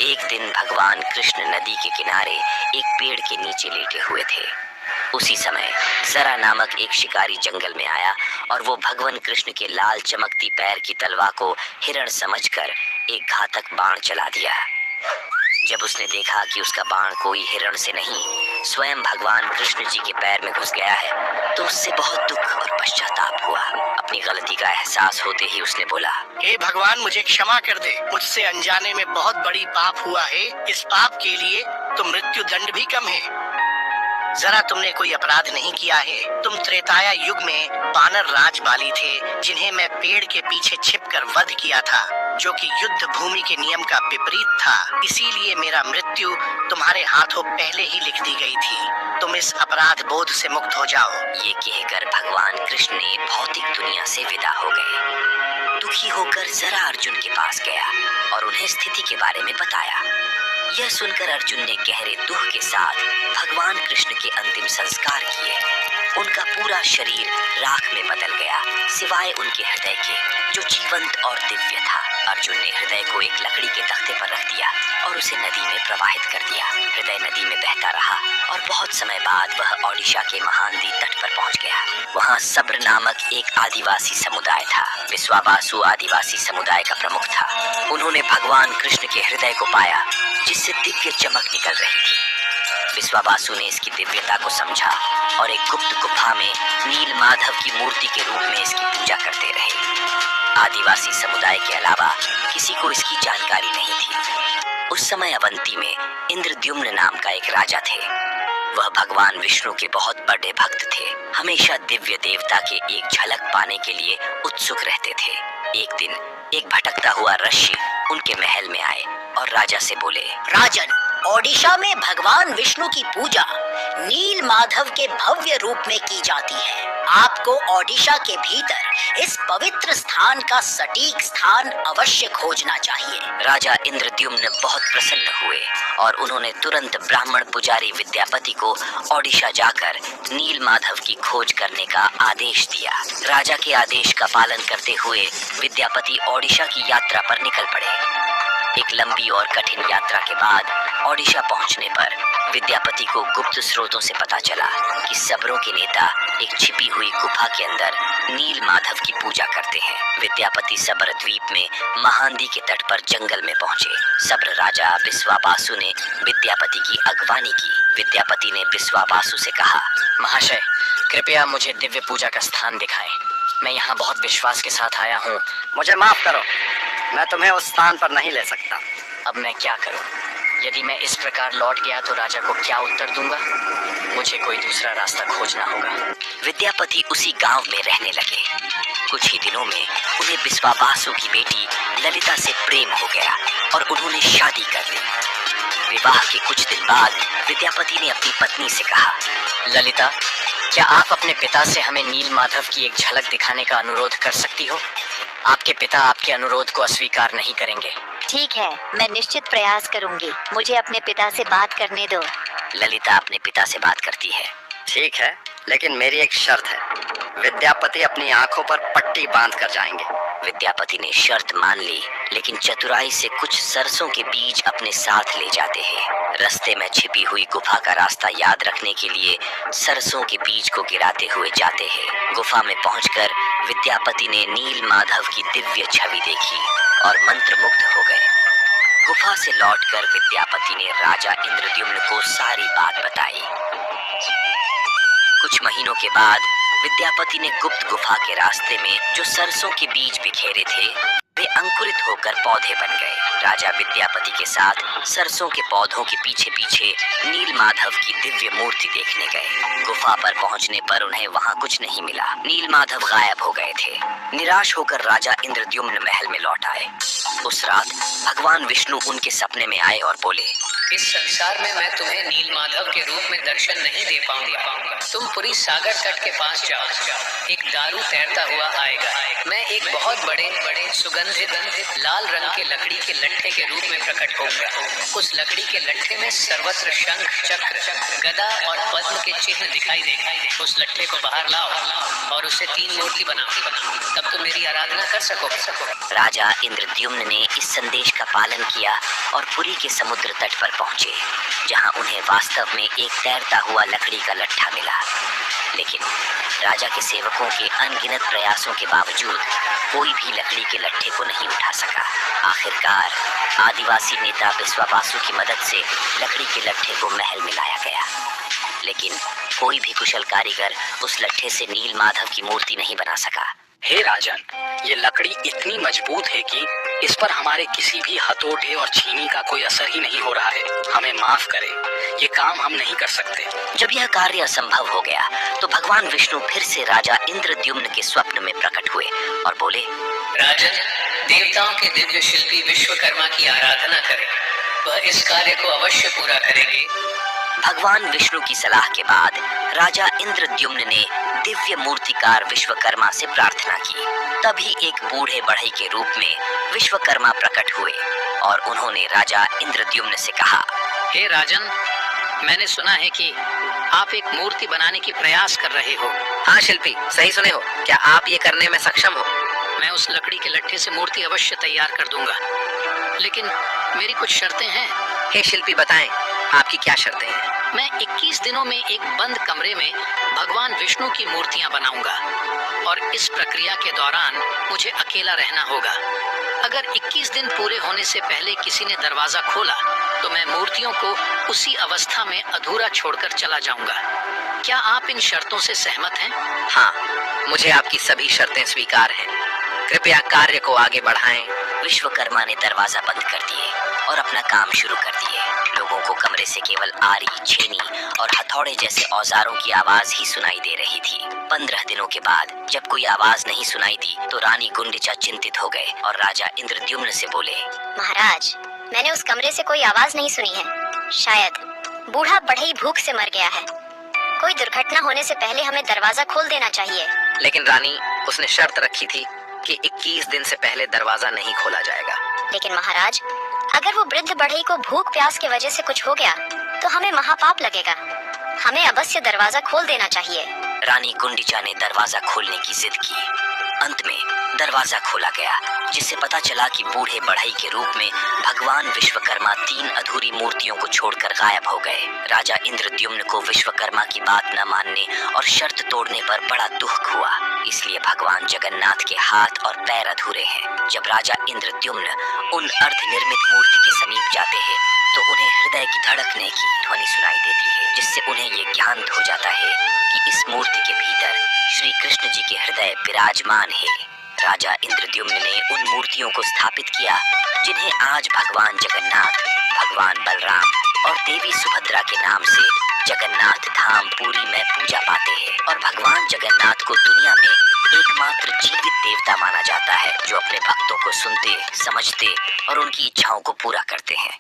एक दिन भगवान कृष्ण नदी के किनारे एक पेड़ के नीचे लेटे हुए थे। उसी समय जरा नामक एक शिकारी जंगल में आया और वो भगवान कृष्ण के लाल चमकती पैर की तलवार को हिरण समझकर एक घातक बाण चला दिया। जब उसने देखा कि उसका बाण कोई हिरण से नहीं स्वयं भगवान कृष्ण जी के पैर में घुस गया है, तो उससे बहुत दुख और पश्चाताप हुआ। अपनी गलती का एहसास होते ही उसने बोला, हे भगवान, मुझे क्षमा कर दे। मुझसे अनजाने में बहुत बड़ी पाप हुआ है। इस पाप के लिए तो मृत्यु दंड भी कम है। जरा तुमने कोई अपराध नहीं किया है। तुम त्रेताया युग में वानर राज वाली थे, जिन्हें मैं पेड़ के पीछे छिपकर वध किया था, जो कि युद्ध भूमि के नियम का विपरीत था। इसीलिए मेरा मृत्यु तुम्हारे हाथों पहले ही लिख दी गई थी। तुम इस अपराध बोध से मुक्त हो जाओ। ये कहकर भगवान कृष्ण ने भौतिक दुनिया से विदा हो गए। दुखी होकर जरा अर्जुन के पास गया और उन्हें स्थिति के बारे में बताया। यह सुनकर अर्जुन ने गहरे दुख के साथ भगवान कृष्ण के अंतिम संस्कार किए। उनका पूरा शरीर राख में बदल गया, सिवाय उनके हृदय के, जो जीवंत और दिव्य था। अर्जुन ने हृदय को एक लकड़ी के तख्ते पर रख दिया और उसे नदी में प्रवाहित कर दिया। हृदय नदी में बहता रहा और बहुत समय बाद वह ओडिशा के महानदी तट पर पहुंच गया। वहां सब्र नामक एक आदिवासी समुदाय था। विश्वावासु आदिवासी समुदाय का प्रमुख था। उन्होंने भगवान कृष्ण के हृदय को पाया, जिससे दिव्य चमक निकल रही थी। विश्वावासु ने इसकी दिव्यता को समझा और एक गुप्त गुफा में नील माधव की मूर्ति के रूप में इसकी पूजा करते रहे। आदिवासी समुदाय के अलावा किसी को इसकी जानकारी नहीं थी। उस समय अवंती में इंद्रद्युम्न नाम का एक राजा थे। वह भगवान विष्णु के बहुत बड़े भक्त थे। हमेशा दिव्य देवता के एक झलक पाने के लिए उत्सुक रहते थे। एक दिन एक भटकता हुआ ऋषि उनके महल में आए और राजा से बोले, राजन, ओडिशा में भगवान विष्णु की पूजा नील माधव के भव्य रूप में की जाती है। आपको ओडिशा के भीतर इस पवित्र स्थान का सटीक स्थान अवश्य खोजना चाहिए। राजा इंद्रद्युम्न बहुत प्रसन्न हुए और उन्होंने तुरंत ब्राह्मण पुजारी विद्यापति को ओडिशा जाकर नील माधव की खोज करने का आदेश दिया। राजा के आदेश का पालन करते हुए विद्यापति ओडिशा की यात्रा पर निकल पड़े। एक लंबी और कठिन यात्रा के बाद ओडिशा पहुंचने पर विद्यापति को गुप्त स्रोतों से पता चला कि सब्रों के नेता एक छिपी हुई गुफा के अंदर नील माधव की पूजा करते हैं। विद्यापति सब्र द्वीप में महानदी के तट पर जंगल में पहुंचे। सब्र राजा विश्वावासु ने विद्यापति की अगवानी की। विद्यापति ने विश्वावासु से कहा, महाशय, कृपया मुझे दिव्य पूजा का स्थान दिखाएं। मैं यहाँ बहुत विश्वास के साथ आया हूँ। मुझे माफ करो, मैं तुम्हें उस स्थान पर नहीं ले सकता। अब मैं क्या करूं? यदि मैं इस प्रकार लौट गया तो राजा को क्या उत्तर दूंगा? मुझे कोई दूसरा रास्ता खोजना होगा। विद्यापति उसी गांव में रहने लगे। कुछ ही दिनों में उन्हें विश्वावासु की बेटी ललिता से प्रेम हो गया और उन्होंने शादी कर ली। विवाह के कुछ दिन बाद विद्यापति ने अपनी पत्नी से कहा, ललिता, क्या आप अपने पिता से हमें नील माधव की एक झलक दिखाने का अनुरोध कर सकती हो? आपके पिता आपके अनुरोध को अस्वीकार नहीं करेंगे। ठीक है, मैं निश्चित प्रयास करूंगी। मुझे अपने पिता से बात करने दो। ललिता अपने पिता से बात करती है। ठीक है, लेकिन मेरी एक शर्त है। विद्यापति अपनी आंखों पर पट्टी बांध कर जाएंगे। विद्यापति ने शर्त मान ली, लेकिन चतुराई से कुछ सरसों के बीज अपने साथ ले जाते हैं। रास्ते में छिपी हुई गुफा का रास्ता याद रखने के लिए सरसों के बीज को गिराते हुए जाते हैं। गुफा में पहुंचकर विद्यापति ने नील माधव की दिव्य छवि देखी और मंत्रमुग्ध हो गए। गुफा से लौटकर विद्यापति ने राजा इंद्रद्युम्न को सारी बात बताई। कुछ महीनों के बाद विद्यापति ने गुप्त गुफा के रास्ते में जो सरसों के बीज बिखेरे थे वे अंकुरित होकर पौधे बन गए। राजा विद्यापति के साथ सरसों के पौधों के पीछे पीछे नील माधव की दिव्य मूर्ति देखने गए। गुफा पर पहुंचने पर उन्हें वहां कुछ नहीं मिला। नील माधव गायब हो गए थे। निराश होकर राजा इंद्रद्युम्न महल में लौट आए। उस रात भगवान विष्णु उनके सपने में आए और बोले, इस संसार में मैं तुम्हें नील माधव के रूप में दर्शन नहीं दे पाऊंगा। तुम पूरी सागर तट के पास जाओ, एक दारू तैरता हुआ आएगा। मैं एक बहुत बड़े सुगंधित सुगंधित लाल रंग के लकड़ी के लट्ठे के रूप में प्रकट होऊंगा। उस लकड़ी के लट्ठे में सर्वत्र शंख, चक्र, गदा और पद्म के चिन्ह दिखाई देंगे। उस लट्ठे को बाहर लाओ और उससे 3 मूर्ति बनाओ, तब तुम मेरी आराधना कर सकोगे। राजा इंद्रद्युम्न ने इस संदेश का पालन किया और पुरी के समुद्र तट पर पहुंचे, जहां उन्हें वास्तव में एक तैरता हुआ लकड़ी का लट्ठा मिला। लेकिन राजा के सेवकों के अनगिनत प्रयासों के बावजूद कोई भी लकड़ी के लट्ठे को नहीं उठा सका। आखिरकार आदिवासी नेता विश्वावासु की मदद से लकड़ी के लट्ठे को महल में लाया गया, लेकिन कोई भी कुशल कारीगर उस लट्ठे से नील माधव की मूर्ति नहीं बना सका। हे राजन, ये लकड़ी इतनी मजबूत है कि इस पर हमारे किसी भी हथौड़े और छीनी का कोई असर ही नहीं हो रहा है। हमें माफ करें, ये काम हम नहीं कर सकते। जब यह कार्य असंभव हो गया तो भगवान विष्णु फिर से राजा इंद्रद्युम्न के स्वप्न में प्रकट हुए और बोले, राजन, देवताओं के दिव्य शिल्पी विश्वकर्मा की आराधना करें, वह इस कार्य को अवश्य पूरा करेंगे। भगवान विष्णु की सलाह के बाद राजा इंद्रद्युम्न ने दिव्य मूर्तिकार विश्वकर्मा से प्रार्थना की। तभी एक बूढ़े बढ़ई के रूप में विश्वकर्मा प्रकट हुए और उन्होंने राजा इंद्रद्युम्न से कहा, हे राजन, मैंने सुना है कि आप एक मूर्ति बनाने की प्रयास कर रहे हो। हाँ शिल्पी, सही सुने हो। क्या आप ये करने में सक्षम हो? मैं उस लकड़ी के लट्ठे से मूर्ति अवश्य तैयार कर दूंगा, लेकिन मेरी कुछ शर्तें हैं। हे शिल्पी, बताएं आपकी क्या शर्तें हैं? मैं 21 दिनों में एक बंद कमरे में भगवान विष्णु की मूर्तियां बनाऊंगा और इस प्रक्रिया के दौरान मुझे अकेला रहना होगा। अगर 21 दिन पूरे होने से पहले किसी ने दरवाजा खोला तो मैं मूर्तियों को उसी अवस्था में अधूरा छोड़कर चला जाऊंगा। क्या आप इन शर्तों से सहमत हैं? हाँ, मुझे आपकी सभी शर्तें स्वीकार हैं। कृपया कार्य को आगे बढ़ाएं। विश्वकर्मा ने दरवाजा बंद कर दिए और अपना काम शुरू कर दिए। लोगों को कमरे से केवल आरी, छेनी और हथौड़े जैसे औजारों की आवाज ही सुनाई दे रही थी। 15 दिनों के बाद जब कोई आवाज नहीं सुनाई दी तो रानी गुंडिचा चिंतित हो गए और राजा इंद्रद्युम्न से बोले, महाराज, मैंने उस कमरे से कोई आवाज नहीं सुनी है। शायद बूढ़ा बढ़ई भूख से मर गया है। कोई दुर्घटना होने से पहले हमें दरवाजा खोल देना चाहिए। लेकिन रानी, उसने शर्त रखी थी कि 21 दिन से पहले दरवाजा नहीं खोला जाएगा। लेकिन महाराज, अगर वो वृद्ध बढ़ई को भूख प्यास की वजह से कुछ हो गया तो हमें महापाप लगेगा। हमें अवश्य दरवाजा खोल देना चाहिए। रानी गुंडिचा ने दरवाजा खोलने की जिद की। अंत में दरवाजा खोला गया, जिससे पता चला कि बूढ़े बढ़ई के रूप में भगवान विश्वकर्मा 3 अधूरी मूर्तियों को छोड़कर गायब हो गए। राजा इंद्रद्युम्न को विश्वकर्मा की बात न मानने और शर्त तोड़ने पर बड़ा दुख हुआ, इसलिए भगवान जगन्नाथ के हाथ और पैर अधूरे हैं। जब राजा इंद्रद्युम्न उन अर्धनिर्मित मूर्ति के समीप जाते हैं तो उन्हें हृदय की धड़कने की ध्वनि सुनाई देती है, जिससे उन्हें ये ज्ञान हो जाता है कि इस मूर्ति के भीतर श्री कृष्ण जी के हृदय विराजमान है। राजा इंद्रद्युम्न ने उन मूर्तियों को स्थापित किया जिन्हें आज भगवान जगन्नाथ, भगवान बलराम और देवी सुभद्रा के नाम से जगन्नाथ धाम पुरी में पूजा पाते हैं। और भगवान जगन्नाथ को दुनिया में एकमात्र जीवित देवता माना जाता है, जो अपने भक्तों को सुनते, समझते और उनकी इच्छाओं को पूरा करते हैं।